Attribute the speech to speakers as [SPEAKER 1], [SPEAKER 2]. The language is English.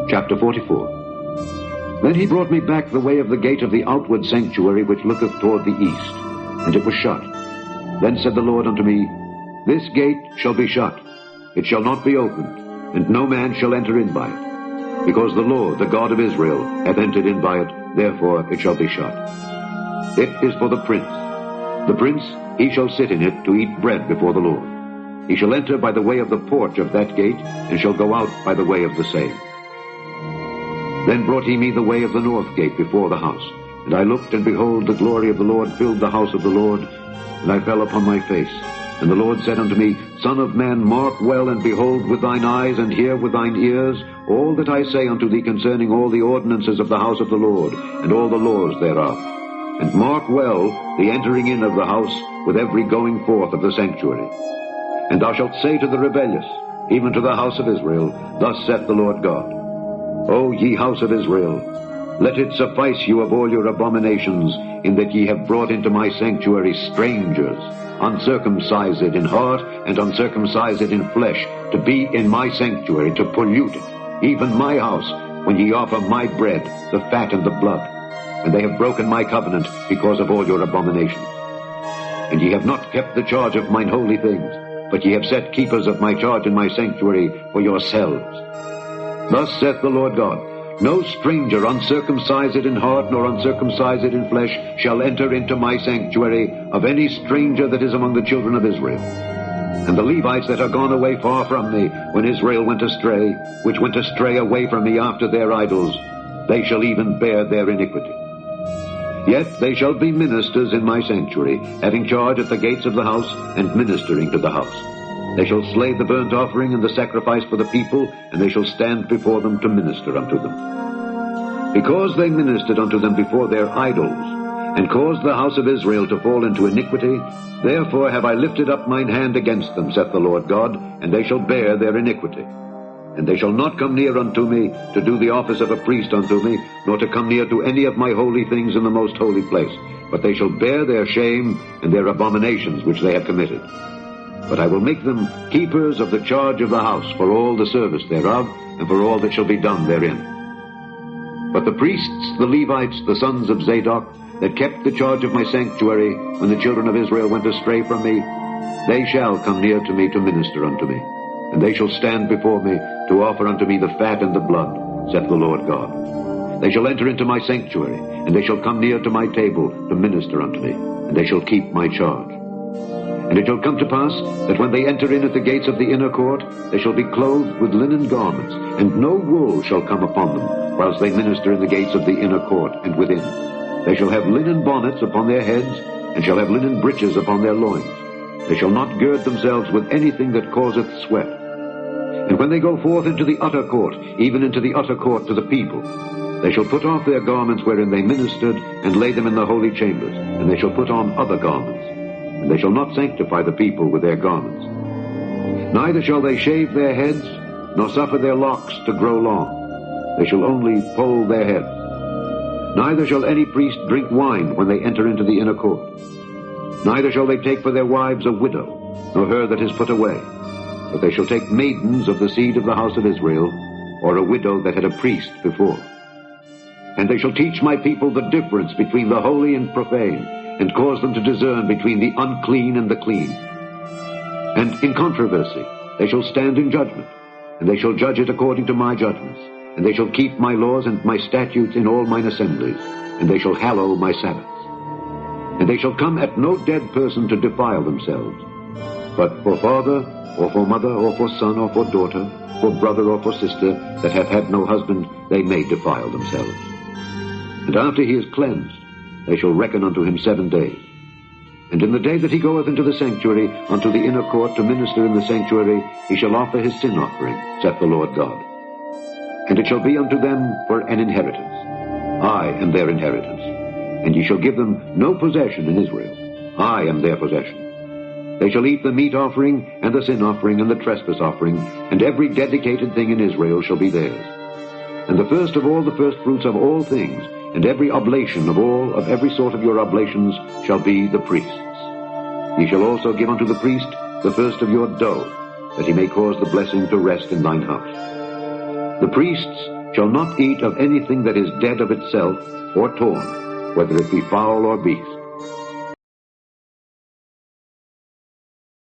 [SPEAKER 1] Chapter 44. Then he brought me back the way of the gate of the outward sanctuary which looketh toward the east, and it was shut. Then said the Lord unto me, This gate shall be shut, it shall not be opened, and no man shall enter in by it. Because the Lord, the God of Israel, hath entered in by it, therefore it shall be shut. It is for the prince. The prince, he shall sit in it to eat bread before the Lord. He shall enter by the way of the porch of that gate, and shall go out by the way of the same. Then brought he me the way of the north gate before the house. And I looked, and behold, the glory of the Lord filled the house of the Lord. And I fell upon my face. And the Lord said unto me, Son of man, mark well, and behold with thine eyes, and hear with thine ears, all that I say unto thee concerning all the ordinances of the house of the Lord, and all the laws thereof. And mark well the entering in of the house, with every going forth of the sanctuary. And thou shalt say to the rebellious, even to the house of Israel, Thus saith the Lord God, O ye house of Israel, let it suffice you of all your abominations, in that ye have brought into my sanctuary strangers, uncircumcised in heart and uncircumcised in flesh, to be in my sanctuary, to pollute it, even my house, when ye offer my bread, the fat and the blood. And they have broken my covenant because of all your abominations. And ye have not kept the charge of mine holy things, but ye have set keepers of my charge in my sanctuary for yourselves. Thus saith the Lord God, No stranger uncircumcised in heart nor uncircumcised in flesh shall enter into my sanctuary, of any stranger that is among the children of Israel. And the Levites that are gone away far from me, when Israel went astray, which went astray away from me after their idols, they shall even bear their iniquity. Yet they shall be ministers in my sanctuary, having charge at the gates of the house, and ministering to the house. They shall slay the burnt offering and the sacrifice for the people, and they shall stand before them to minister unto them. Because they ministered unto them before their idols, and caused the house of Israel to fall into iniquity, therefore have I lifted up mine hand against them, saith the Lord God, and they shall bear their iniquity. And they shall not come near unto me, to do the office of a priest unto me, nor to come near to any of my holy things in the most holy place. But they shall bear their shame and their abominations which they have committed. But I will make them keepers of the charge of the house, for all the service thereof, and for all that shall be done therein. But the priests, the Levites, the sons of Zadok, that kept the charge of my sanctuary, when the children of Israel went astray from me, they shall come near to me to minister unto me. And they shall stand before me, to offer unto me the fat and the blood, saith the Lord God. They shall enter into my sanctuary, and they shall come near to my table, to minister unto me, and they shall keep my charge. And it shall come to pass, that when they enter in at the gates of the inner court, they shall be clothed with linen garments, and no wool shall come upon them, whilst they minister in the gates of the inner court and within. They shall have linen bonnets upon their heads, and shall have linen breeches upon their loins. They shall not gird themselves with anything that causeth sweat. And when they go forth into the utter court, even into the utter court to the people, they shall put off their garments wherein they ministered, and lay them in the holy chambers, and they shall put on other garments. And they shall not sanctify the people with their garments. Neither shall they shave their heads, nor suffer their locks to grow long. They shall only poll their heads. Neither shall any priest drink wine when they enter into the inner court. Neither shall they take for their wives a widow, nor her that is put away. But they shall take maidens of the seed of the house of Israel, or a widow that had a priest before. And they shall teach my people the difference between the holy and profane, and cause them to discern between the unclean and the clean. And in controversy they shall stand in judgment, and they shall judge it according to my judgments, and they shall keep my laws and my statutes in all mine assemblies, and they shall hallow my Sabbaths. And they shall come at no dead person to defile themselves, but for father, or for mother, or for son, or for daughter, for brother, or for sister, that hath had no husband, they may defile themselves. And after he is cleansed, they shall reckon unto him 7 days. And in the day that he goeth into the sanctuary, unto the inner court to minister in the sanctuary, he shall offer his sin offering, saith the Lord God. And it shall be unto them for an inheritance. I am their inheritance. And ye shall give them no possession in Israel. I am their possession. They shall eat the meat offering, and the sin offering, and the trespass offering, and every dedicated thing in Israel shall be theirs. And the first of all the firstfruits of all things, and every oblation of every sort of your oblations shall be the priest's. Ye shall also give unto the priest the first of your dough, that he may cause the blessing to rest in thine house. The priests shall not eat of anything that is dead of itself, or torn, whether it be fowl or beast.